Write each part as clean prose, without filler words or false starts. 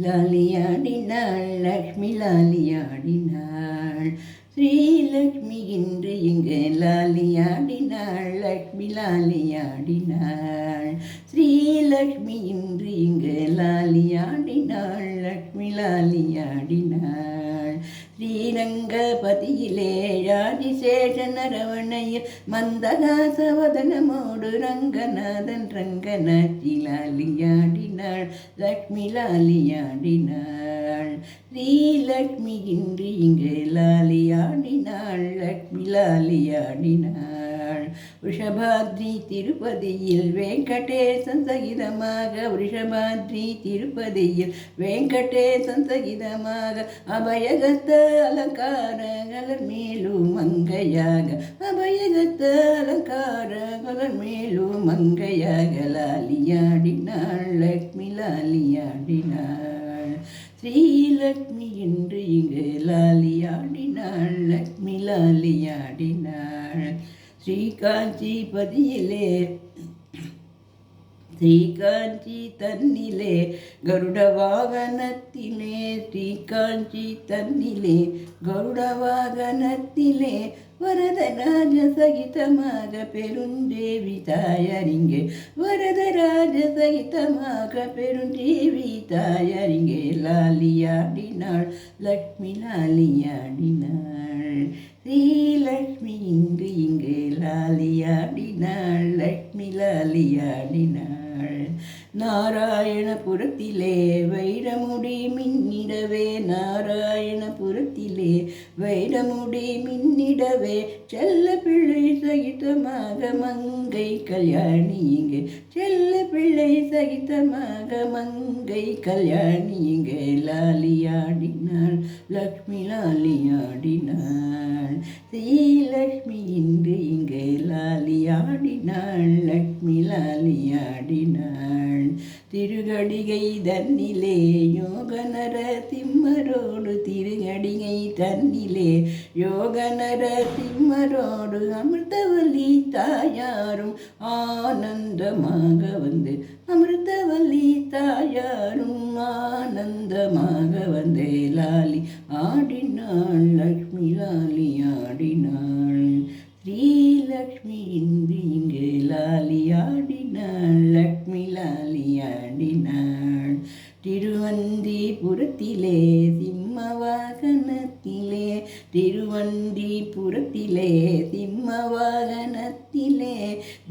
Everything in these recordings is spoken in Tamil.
லாலியாடினாள் லக்ஷ்மி லாலியாடினாள். ஸ்ரீலக்ஷ்மி இன்று இங்கு லாலியாடினாள் லக்ஷ்மி லாலியாடினாள். ஸ்ரீலக்ஷ்மி இன்று இங்கு லாலியாடினாள் லக்ஷ்மி லாலியாடினாள். ஸ்ரீரங்கபதியிலே ஆதிசேஷன் அரவணையில் மந்தகாசவதனமோடு ரங்கநாதன் ரங்கநாச்சி லாலியாடினாள் லக்ஷ்மி லாலியாடினாள். ஸ்ரீலக்ஷ்மி இன்று இங்கு லாலியாடினாள் லக்ஷ்மி லாலியாடினாள். விஷபாத்ரி திருப்பதியில் வெங்கடேசன் சகிதமாக விஷபாத்ரி திருப்பதியில் வெங்கடேசன் சகிதமாக அபயகத்த அலங்காரங்கள் மேலும் மங்கையாக அபயகத்த அலங்காரங்கள் மேலும் மங்கையாக லாலியாடினாள் லக்ஷ்மி லாலியாடினாள். ஸ்ரீலக்ஷ்மி இன்று இங்கு லாலியாடினாள் லக்ஷ்மி லாலியாடினாள். ஸ்ரீகாஞ்சிபதியிலே ஸ்ரீகாஞ்சி தன்னிலே கருட வாகனத்திலே ஸ்ரீகாஞ்சி தன்னிலே கருட வாகனத்திலே வரதராஜ சகிதமாக பெருந்தேவி தாயறிங்கே வரதராஜ சகிதமாக பெருந்தேவி தாயறிங்கே லாலியாடினாள் லக்ஷ்மி லாலியாடினாள். ஸ்ரீலக்ஷ்மி இன்று இங்கு லாலியாடினாள் லக்ஷ்மி லாலியாடினாள். நாராயணபுரத்திலே வைரமுடி மின்னிடவே நாராயணபுரத்திலே வைரமுடி மின்னிடவே செல்ல பிள்ளை சகிதமாக மங்கை கல்யாணி இங்கே செல்ல பிள்ளை சகிதமாக மங்கை கல்யாணி இங்கே லாலியாடினாள் லக்ஷ்மி லாலியாடினாள். ஸ்ரீலக்ஷ்மி இன்று இங்கே லாலியாடினாள் லக்ஷ்மி லாலியாடினாள். திருகடிகை தன்னிலே யோகநர திம்மரோடு திருகடிகை தன்னிலே யோகநர திம்மரோடு அமிர்தவல்லி தாயாரும் ஆனந்தமாக வந்து அமிர்தவல்லி தாயாரும் ஆனந்தமாக வந்தே லாலி ஆடினாள் லக்ஷ்மி லாலி ஆடினாள். ஸ்ரீலக்ஷ்மி இன்று இங்கு லாலியாடினாள் லக்ஷ்மி லாலியாடினாள். திருவந்திபுரத்திலே சிம்மவாகனத்திலே திருவந்திபுரத்திலே சிம்மவாகனத்திலே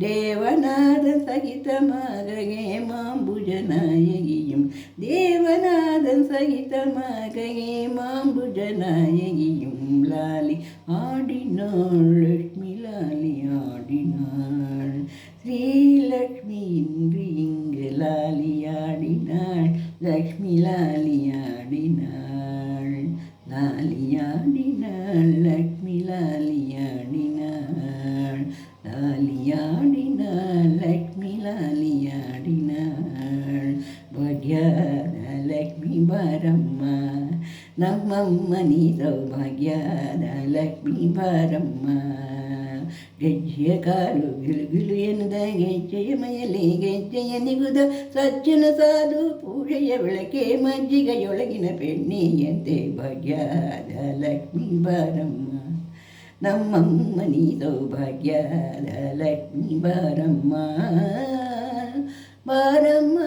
தேவநாத சகிதமாக ஹேமாம்புஜநாயகியும் தேவநாதன் சகிதமாக ஹேமாம்புஜநாயகியும் லாலி ஆடினாள் லக்ஷ்மி லாலி ஆடினாள். ஸ்ரீலக்ஷ்மி இன்று இங்கு லாலியாடினாள் லக்ஷ்மி லாலியாடினாள் லாலியாடினாள் லக்ஷ்மி லாலியாடினாள் லாலியாடினாள் லக்ஷ்மி லாலியாடினாள். ಭಾಗ್ಯದ ಲಕ್ಷ್ಮೀ ಬಾರಮ್ಮ ನಮ್ಮಮ್ಮ ನೀ ಸೌಭಾಗ್ಯದ ಲಕ್ಷ್ಮೀ ಬಾರಮ್ಮ. ಗೆಜ್ಜೆಯ ಕಾಲು ಗಿಳುಗಿಳು ಎನ್ನದ ಗೆಜ್ಜೆಯ ಮಯಲೆ ಗೆಜ್ಜೆಯ ನಿಗುದ ಸಜ್ಜನ ಸಾಧು ಪೂಜೆಯ ಬೆಳಕೆ ಮಜ್ಜಿಗೆಯೊಳಗಿನ ಪೆಣ್ಣೆಯಂತೆ ಭಾಗ್ಯದ ಲಕ್ಷ್ಮೀ ಬಾರಮ್ಮ ನಮ್ಮಮ್ಮ ನೀ ಸೌಭಾಗ್ಯದ ಲಕ್ಷ್ಮೀ ಬಾರಮ್ಮ ಬಾರಮ್ಮ.